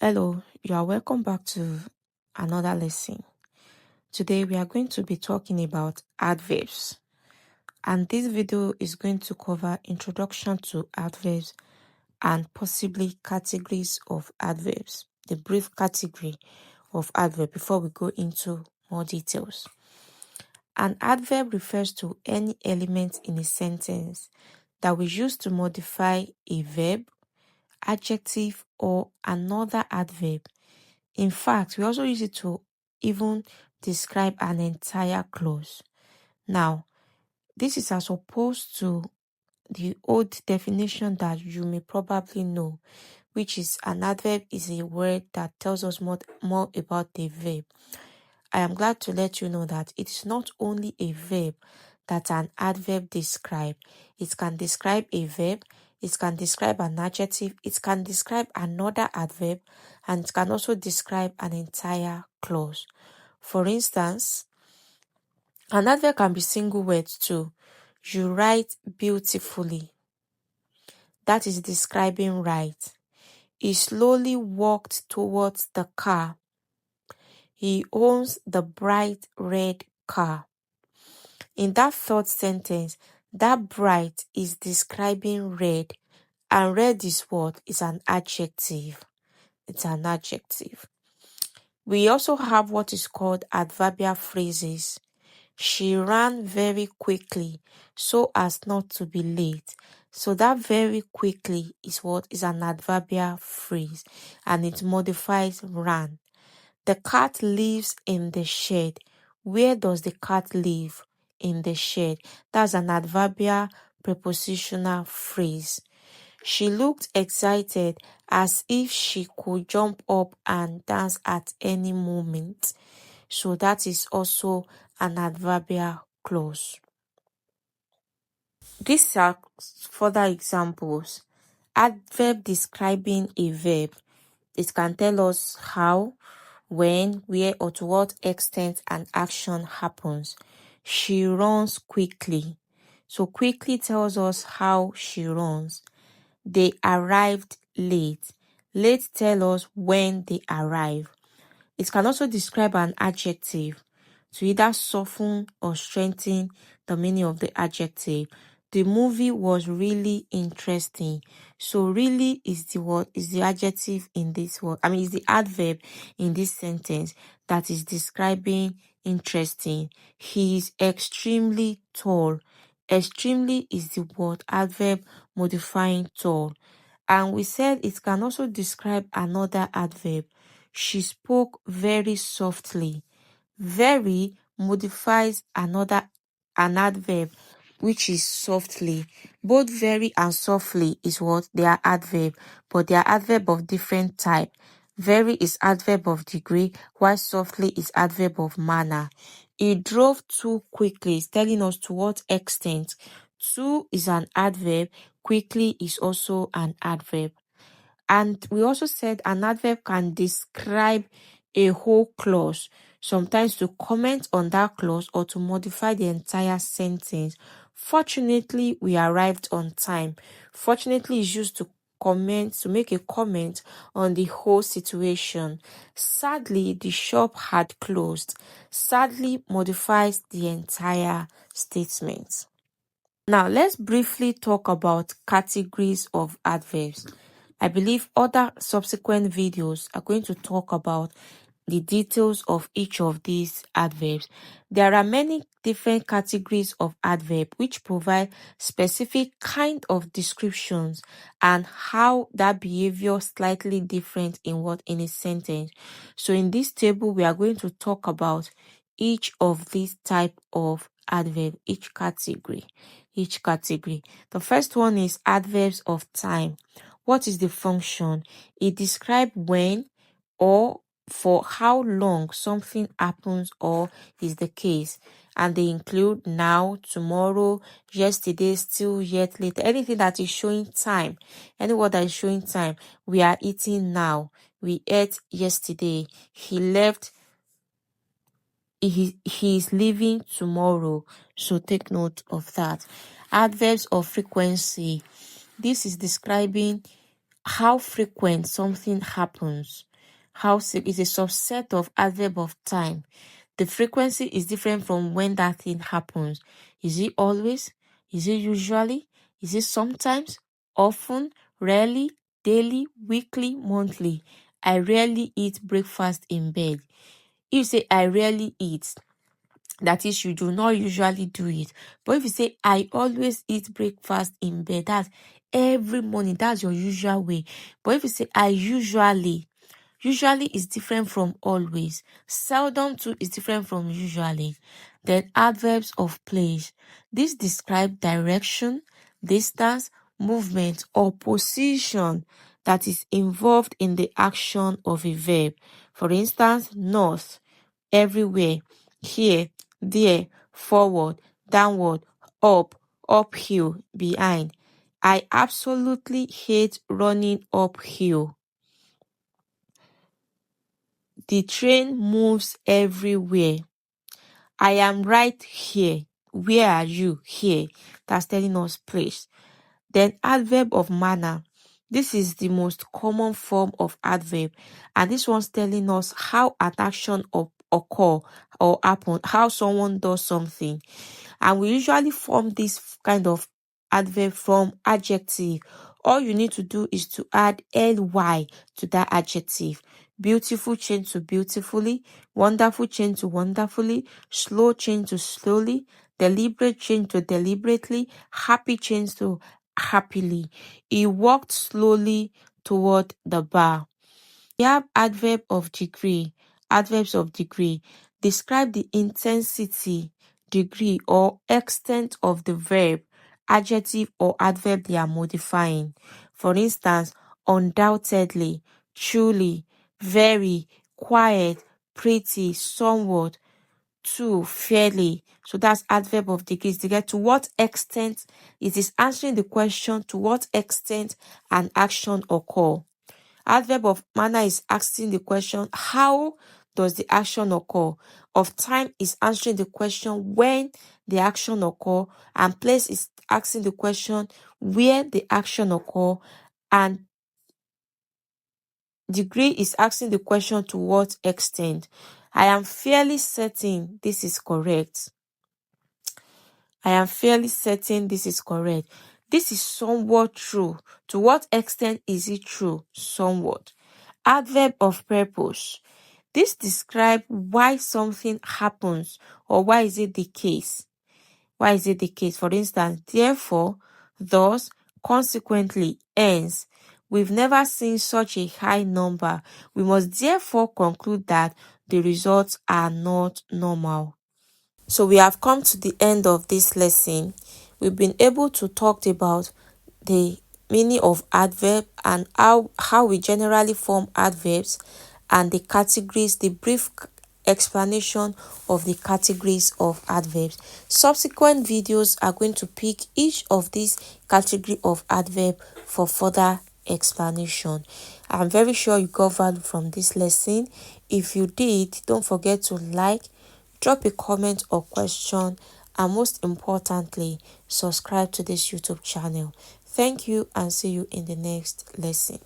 Hello, you are welcome back to another lesson. Today we are going to be talking about adverbs, and this video is going to cover introduction to adverbs and possibly categories of adverbs, the brief category of adverb before we go into more details. An adverb refers to any element in a sentence that we use to modify a verb, adjective, or another adverb. In fact, we also use it to even describe an entire clause. Now, this is as opposed to the old definition that you may probably know, which is an adverb is a word that tells us more about the verb. I am glad to let you know that it is not only a verb that an adverb describes. It can describe a verb, it can describe an adjective, it can describe another adverb, and it can also describe an entire clause. For instance, an adverb can be single words too. You write beautifully. That is describing right. He slowly walked towards the car. He owns the bright red car. In that third sentence, that bright is describing red, and red is what? Is an adjective. It's an adjective. We also have what is called adverbial phrases. She ran very quickly so as not to be late. So that very quickly is what is an adverbial phrase, and it modifies ran. The cat lives in the shed. Where does the cat live? In the shed. That's an adverbial prepositional phrase. She looked excited as if she could jump up and dance at any moment. So that is also an adverbial clause. These are further examples. Adverb describing a verb. It can tell us how, when, where, or to what extent an action happens. She runs quickly. So quickly tells us how she runs. They arrived late. Late tells us when they arrive. It can also describe an adjective to either soften or strengthen the meaning of the adjective. The movie was really interesting. So really is the word, is the adjective in this word. Is the adverb in this sentence that is describing interesting. He is extremely tall. Extremely is the word adverb modifying tall. And we said it can also describe another adverb. She spoke very softly. Very modifies an adverb, which is softly. Both very and softly is what? They are adverb, but they are adverb of different type. Very is adverb of degree, while softly is adverb of manner. He drove too quickly, is telling us to what extent. Too is an adverb, quickly is also an adverb. And we also said an adverb can describe a whole clause, sometimes to comment on that clause or to modify the entire sentence. Fortunately, we arrived on time. Fortunately is used to make a comment on the whole situation. Sadly, the shop had closed. Sadly modifies the entire statement. Now, let's briefly talk about categories of adverbs. I believe other subsequent videos are going to talk about the details of each of these adverbs. There are many different categories of adverb which provide specific kind of descriptions and how that behavior slightly different in a sentence. So in this table, we are going to talk about each of these type of adverb, each category. The first one is adverbs of time. What is the function? It describes when or for how long something happens or is the case. And they include now, tomorrow, yesterday, still, yet, later. Anything that is showing time. Any word that is showing time. We are eating now. We ate yesterday. He left. He is leaving tomorrow. So take note of that. Adverbs of frequency. This is describing how frequent something happens. is a subset of adverb of time. The frequency is different from when that thing happens. Is it always? Is it usually? Is it sometimes? Often? Rarely? Daily? Weekly? Monthly? I rarely eat breakfast in bed. If you say I rarely eat, that is, you do not usually do it. But if you say I always eat breakfast in bed, that's every morning, that's your usual way. But if you say I usually is different from always. Seldom too is different from usually. Then adverbs of place. This describe direction, distance, movement, or position that is involved in the action of a verb. For instance, north, everywhere, here, there, forward, downward, up, uphill, behind. I absolutely hate running uphill. The train moves everywhere. I am right here. Where are you? Here. That's telling us place. Then adverb of manner. This is the most common form of adverb, and this one's telling us how an action occur or happen, how someone does something. And we usually form this kind of adverb from adjective. All you need to do is to add ly to that adjective. Beautiful change to beautifully, wonderful change to wonderfully, slow change to slowly, deliberate change to deliberately, happy change to happily. He walked slowly toward the bar. We have adverb of degree. Adverbs of degree describe the intensity, degree, or extent of the verb, adjective, or adverb they are modifying. For instance, undoubtedly, truly, very, quiet, pretty, somewhat, too, fairly. So that's adverb of degree. To what extent it is answering the question to what extent an action occur. Adverb of manner is asking the question, how does the action occur? Of time is answering the question when the action occur, and place is asking the question where the action occur, and degree is asking the question to what extent. I am fairly certain this is correct. I am fairly certain this is correct. This is somewhat true. To what extent is it true? Somewhat. Adverb of purpose. This describes why something happens or why is it the case. Why is it the case? For instance, therefore, thus, consequently, hence. We've never seen such a high number. We must therefore conclude that the results are not normal. So we have come to the end of this lesson. We've been able to talk about the meaning of adverb and how we generally form adverbs, and the categories, the brief explanation of the categories of adverbs. Subsequent videos are going to pick each of these category of adverb for further explanation. I'm very sure you got value from this lesson. If you did, don't forget to like, drop a comment or question, and most importantly, subscribe to this YouTube channel. Thank you and see you in the next lesson.